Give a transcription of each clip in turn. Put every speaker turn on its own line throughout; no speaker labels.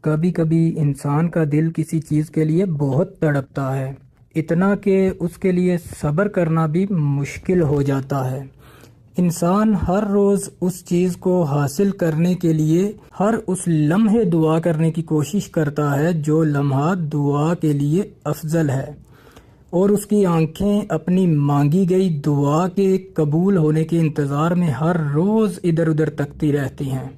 کبھی کبھی انسان کا دل کسی چیز کے لیے بہت تڑپتا ہے، اتنا کہ اس کے لیے صبر کرنا بھی مشکل ہو جاتا ہے۔ انسان ہر روز اس چیز کو حاصل کرنے کے لیے ہر اس لمحے دعا کرنے کی کوشش کرتا ہے جو لمحہ دعا کے لیے افضل ہے، اور اس کی آنکھیں اپنی مانگی گئی دعا کے قبول ہونے کے انتظار میں ہر روز ادھر ادھر تکتی رہتی ہیں،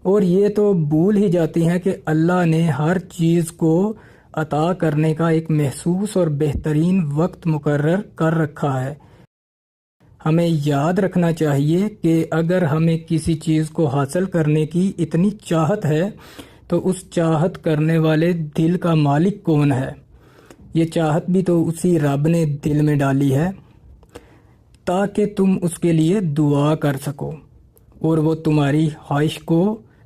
اور یہ تو بھول ہی جاتی ہیں کہ اللہ نے ہر چیز کو عطا کرنے کا ایک محسوس اور بہترین وقت مقرر کر رکھا ہے۔ ہمیں یاد رکھنا چاہیے کہ اگر ہمیں کسی چیز کو حاصل کرنے کی اتنی چاہت ہے تو اس چاہت کرنے والے دل کا مالک کون ہے؟ یہ چاہت بھی تو اسی رب نے دل میں ڈالی ہے تاکہ تم اس کے لیے دعا کر سکو، اور وہ تمہاری خواہش کو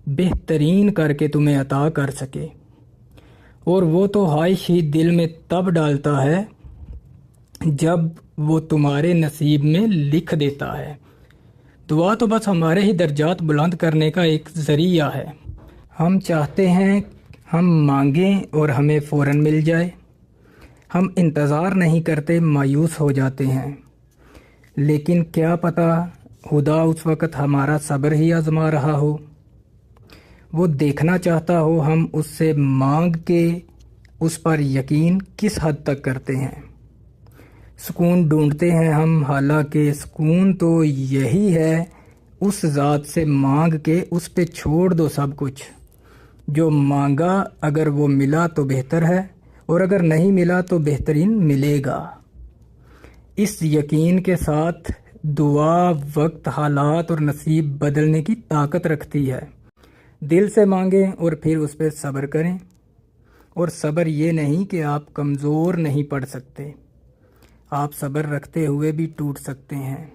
بہترین کر کے تمہیں عطا کر سکے، اور وہ تو خواہش ہی دل میں تب ڈالتا ہے جب وہ تمہارے نصیب میں لکھ دیتا ہے۔ دعا تو بس ہمارے ہی درجات بلند کرنے کا ایک ذریعہ ہے۔ ہم چاہتے ہیں ہم مانگیں اور ہمیں فوراً مل جائے، ہم انتظار نہیں کرتے، مایوس ہو جاتے ہیں، لیکن کیا پتہ خدا اس وقت ہمارا صبر ہی آزما رہا ہو، وہ دیکھنا چاہتا ہو ہم اس سے مانگ کے اس پر یقین کس حد تک کرتے ہیں۔ سکون ڈھونڈتے ہیں ہم، حالانکہ سکون تو یہی ہے اس ذات سے مانگ کے اس پہ چھوڑ دو سب کچھ۔ جو مانگا اگر وہ ملا تو بہتر ہے، اور اگر نہیں ملا تو بہترین ملے گا۔ اس یقین کے ساتھ دعا وقت، حالات اور نصیب بدلنے کی طاقت رکھتی ہے۔ دل سے مانگیں اور پھر اس پہ صبر کریں، اور صبر یہ نہیں کہ آپ کمزور نہیں پڑ سکتے، آپ صبر رکھتے ہوئے بھی ٹوٹ سکتے ہیں،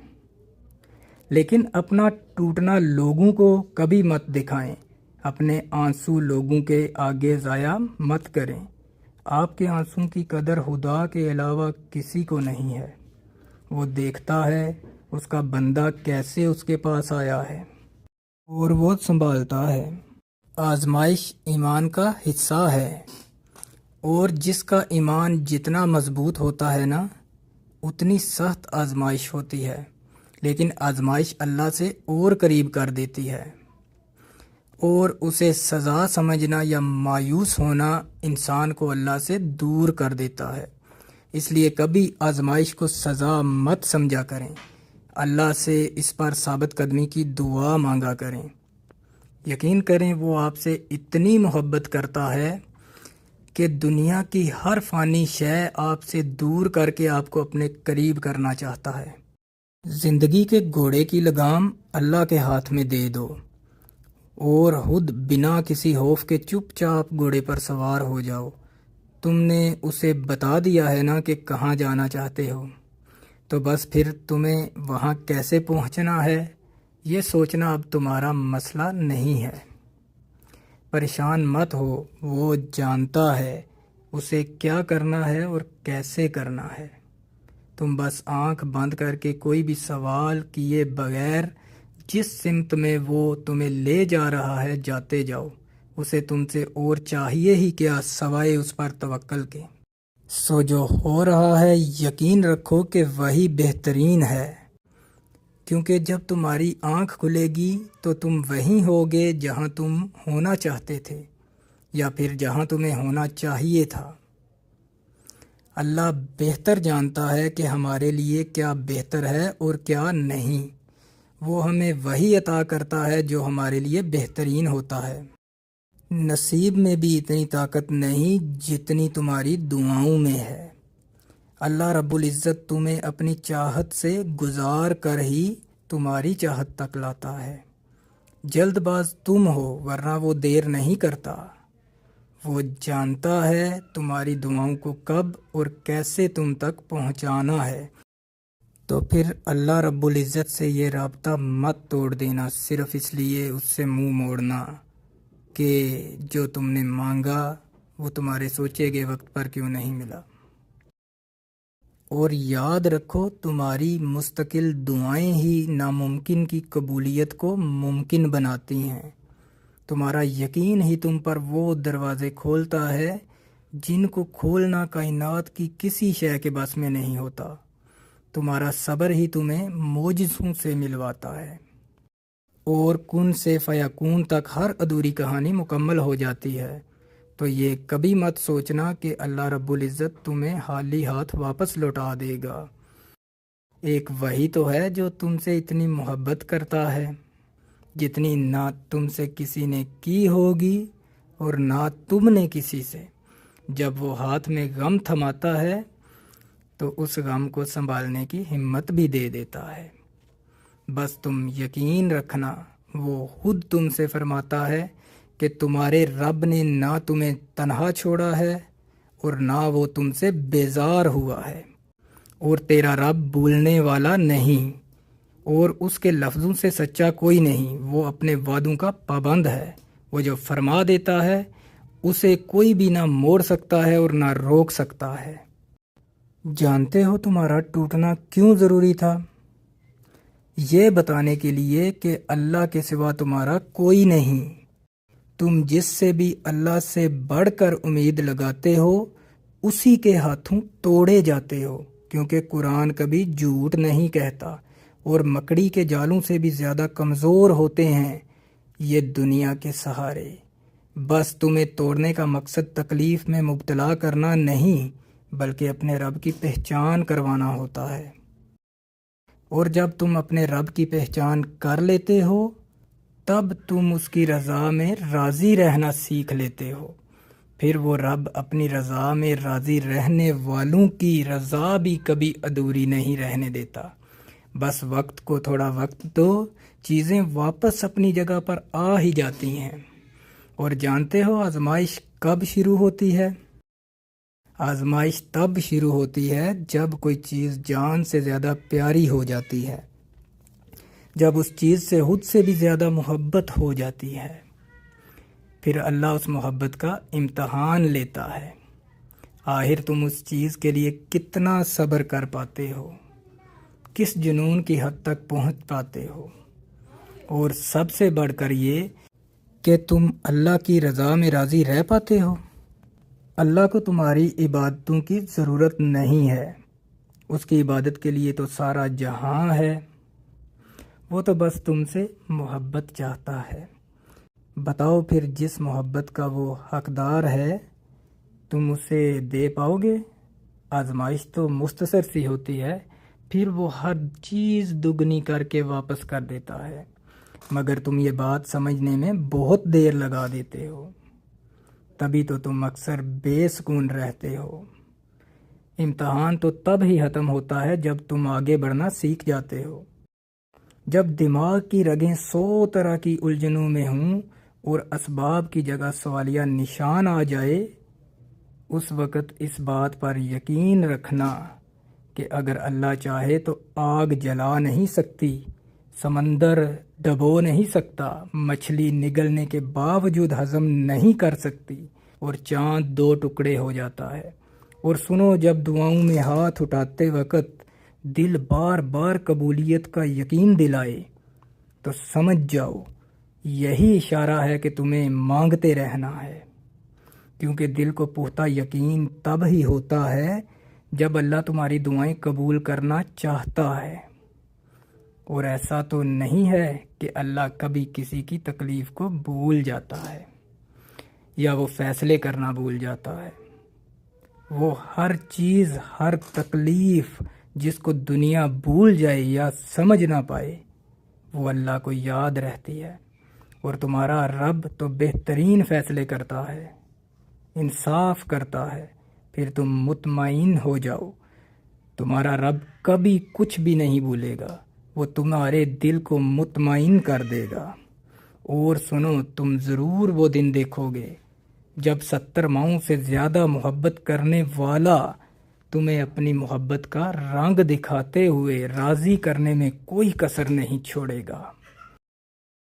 لیکن اپنا ٹوٹنا لوگوں کو کبھی مت دکھائیں، اپنے آنسو لوگوں کے آگے ضائع مت کریں۔ آپ کے آنسوں کی قدر خدا کے علاوہ کسی کو نہیں ہے، وہ دیکھتا ہے اس کا بندہ کیسے اس کے پاس آیا ہے، اور وہ سنبھالتا ہے۔ آزمائش ایمان کا حصہ ہے، اور جس کا ایمان جتنا مضبوط ہوتا ہے نا، اتنی سخت آزمائش ہوتی ہے، لیکن آزمائش اللہ سے اور قریب کر دیتی ہے، اور اسے سزا سمجھنا یا مایوس ہونا انسان کو اللہ سے دور کر دیتا ہے۔ اس لیے کبھی آزمائش کو سزا مت سمجھا کریں، اللہ سے اس پر ثابت قدمی کی دعا مانگا کریں۔ یقین کریں وہ آپ سے اتنی محبت کرتا ہے کہ دنیا کی ہر فانی شے آپ سے دور کر کے آپ کو اپنے قریب کرنا چاہتا ہے۔ زندگی کے گھوڑے کی لگام اللہ کے ہاتھ میں دے دو، اور خود بنا کسی خوف کے چپ چاپ گھوڑے پر سوار ہو جاؤ۔ تم نے اسے بتا دیا ہے نا کہ کہاں جانا چاہتے ہو، تو بس پھر تمہیں وہاں کیسے پہنچنا ہے یہ سوچنا اب تمہارا مسئلہ نہیں ہے۔ پریشان مت ہو، وہ جانتا ہے اسے کیا کرنا ہے اور کیسے کرنا ہے۔ تم بس آنکھ بند کر کے کوئی بھی سوال کیے بغیر جس سمت میں وہ تمہیں لے جا رہا ہے جاتے جاؤ، اسے تم سے اور چاہیے ہی کیا سوائے اس پر توکل کے۔ سو جو ہو رہا ہے یقین رکھو کہ وہی بہترین ہے، کیونکہ جب تمہاری آنکھ کھلے گی تو تم وہیں ہوگے جہاں تم ہونا چاہتے تھے، یا پھر جہاں تمہیں ہونا چاہیے تھا۔ اللہ بہتر جانتا ہے کہ ہمارے لیے کیا بہتر ہے اور کیا نہیں، وہ ہمیں وہی عطا کرتا ہے جو ہمارے لیے بہترین ہوتا ہے۔ نصیب میں بھی اتنی طاقت نہیں جتنی تمہاری دعاؤں میں ہے۔ اللہ رب العزت تمہیں اپنی چاہت سے گزار کر ہی تمہاری چاہت تک لاتا ہے۔ جلد باز تم ہو، ورنہ وہ دیر نہیں کرتا، وہ جانتا ہے تمہاری دعاؤں کو کب اور کیسے تم تک پہنچانا ہے۔ تو پھر اللہ رب العزت سے یہ رابطہ مت توڑ دینا صرف اس لیے اس سے منہ موڑنا کہ جو تم نے مانگا وہ تمہارے سوچے گئے وقت پر کیوں نہیں ملا۔ اور یاد رکھو تمہاری مستقل دعائیں ہی ناممکن کی قبولیت کو ممکن بناتی ہیں۔ تمہارا یقین ہی تم پر وہ دروازے کھولتا ہے جن کو کھولنا کائنات کی کسی شے کے بس میں نہیں ہوتا۔ تمہارا صبر ہی تمہیں معجزوں سے ملواتا ہے، اور کن سے فیکون تک ہر ادھوری کہانی مکمل ہو جاتی ہے۔ تو یہ کبھی مت سوچنا کہ اللہ رب العزت تمہیں خالی ہاتھ واپس لوٹا دے گا۔ ایک وہی تو ہے جو تم سے اتنی محبت کرتا ہے جتنی نہ تم سے کسی نے کی ہوگی اور نہ تم نے کسی سے۔ جب وہ ہاتھ میں غم تھماتا ہے تو اس غم کو سنبھالنے کی ہمت بھی دے دیتا ہے۔ بس تم یقین رکھنا، وہ خود تم سے فرماتا ہے کہ تمہارے رب نے نہ تمہیں تنہا چھوڑا ہے اور نہ وہ تم سے بیزار ہوا ہے، اور تیرا رب بھولنے والا نہیں، اور اس کے لفظوں سے سچا کوئی نہیں۔ وہ اپنے وعدوں کا پابند ہے، وہ جو فرما دیتا ہے اسے کوئی بھی نہ موڑ سکتا ہے اور نہ روک سکتا ہے۔ جانتے ہو تمہارا ٹوٹنا کیوں ضروری تھا؟ یہ بتانے کے لیے کہ اللہ کے سوا تمہارا کوئی نہیں۔ تم جس سے بھی اللہ سے بڑھ کر امید لگاتے ہو اسی کے ہاتھوں توڑے جاتے ہو، کیونکہ قرآن کبھی جھوٹ نہیں کہتا، اور مکڑی کے جالوں سے بھی زیادہ کمزور ہوتے ہیں یہ دنیا کے سہارے۔ بس تمہیں توڑنے کا مقصد تکلیف میں مبتلا کرنا نہیں بلکہ اپنے رب کی پہچان کروانا ہوتا ہے، اور جب تم اپنے رب کی پہچان کر لیتے ہو تب تم اس کی رضا میں راضی رہنا سیکھ لیتے ہو۔ پھر وہ رب اپنی رضا میں راضی رہنے والوں کی رضا بھی کبھی ادھوری نہیں رہنے دیتا۔ بس وقت کو تھوڑا وقت دو، چیزیں واپس اپنی جگہ پر آ ہی جاتی ہیں۔ اور جانتے ہو آزمائش کب شروع ہوتی ہے؟ آزمائش تب شروع ہوتی ہے جب کوئی چیز جان سے زیادہ پیاری ہو جاتی ہے، جب اس چیز سے خود سے بھی زیادہ محبت ہو جاتی ہے۔ پھر اللہ اس محبت کا امتحان لیتا ہے۔ آخر تم اس چیز کے لیے کتنا صبر کر پاتے ہو، کس جنون کی حد تک پہنچ پاتے ہو، اور سب سے بڑھ کر یہ کہ تم اللہ کی رضا میں راضی رہ پاتے ہو۔ اللہ کو تمہاری عبادتوں کی ضرورت نہیں ہے، اس کی عبادت کے لیے تو سارا جہاں ہے، وہ تو بس تم سے محبت چاہتا ہے۔ بتاؤ پھر جس محبت کا وہ حقدار ہے تم اسے دے پاؤ گے؟ آزمائش تو مختصر سی ہوتی ہے، پھر وہ ہر چیز دگنی کر کے واپس کر دیتا ہے، مگر تم یہ بات سمجھنے میں بہت دیر لگا دیتے ہو، تبھی تو تم اکثر بے سکون رہتے ہو۔ امتحان تو تب ہی ختم ہوتا ہے جب تم آگے بڑھنا سیکھ جاتے ہو، جب دماغ کی رگیں 100 طرح کی الجھنوں میں ہوں اور اسباب کی جگہ سوالیہ نشان آ جائے۔ اس وقت اس بات پر یقین رکھنا کہ اگر اللہ چاہے تو آگ جلا نہیں سکتی، سمندر ڈبو نہیں سکتا، مچھلی نگلنے کے باوجود ہضم نہیں کر سکتی، اور چاند 2 ٹکڑے ہو جاتا ہے۔ اور سنو، جب دعاؤں میں ہاتھ اٹھاتے وقت دل بار بار قبولیت کا یقین دلائے تو سمجھ جاؤ یہی اشارہ ہے کہ تمہیں مانگتے رہنا ہے، کیونکہ دل کو پختہ یقین تب ہی ہوتا ہے جب اللہ تمہاری دعائیں قبول کرنا چاہتا ہے۔ اور ایسا تو نہیں ہے کہ اللہ کبھی کسی کی تکلیف کو بھول جاتا ہے یا وہ فیصلے کرنا بھول جاتا ہے۔ وہ ہر چیز، ہر تکلیف جس کو دنیا بھول جائے یا سمجھ نہ پائے وہ اللہ کو یاد رہتی ہے، اور تمہارا رب تو بہترین فیصلے کرتا ہے، انصاف کرتا ہے۔ پھر تم مطمئن ہو جاؤ، تمہارا رب کبھی کچھ بھی نہیں بھولے گا، وہ تمہارے دل کو مطمئن کر دے گا۔ اور سنو، تم ضرور وہ دن دیکھو گے جب 70 ماؤں سے زیادہ محبت کرنے والا تمہیں اپنی محبت کا رنگ دکھاتے ہوئے راضی کرنے میں کوئی کسر نہیں چھوڑے گا۔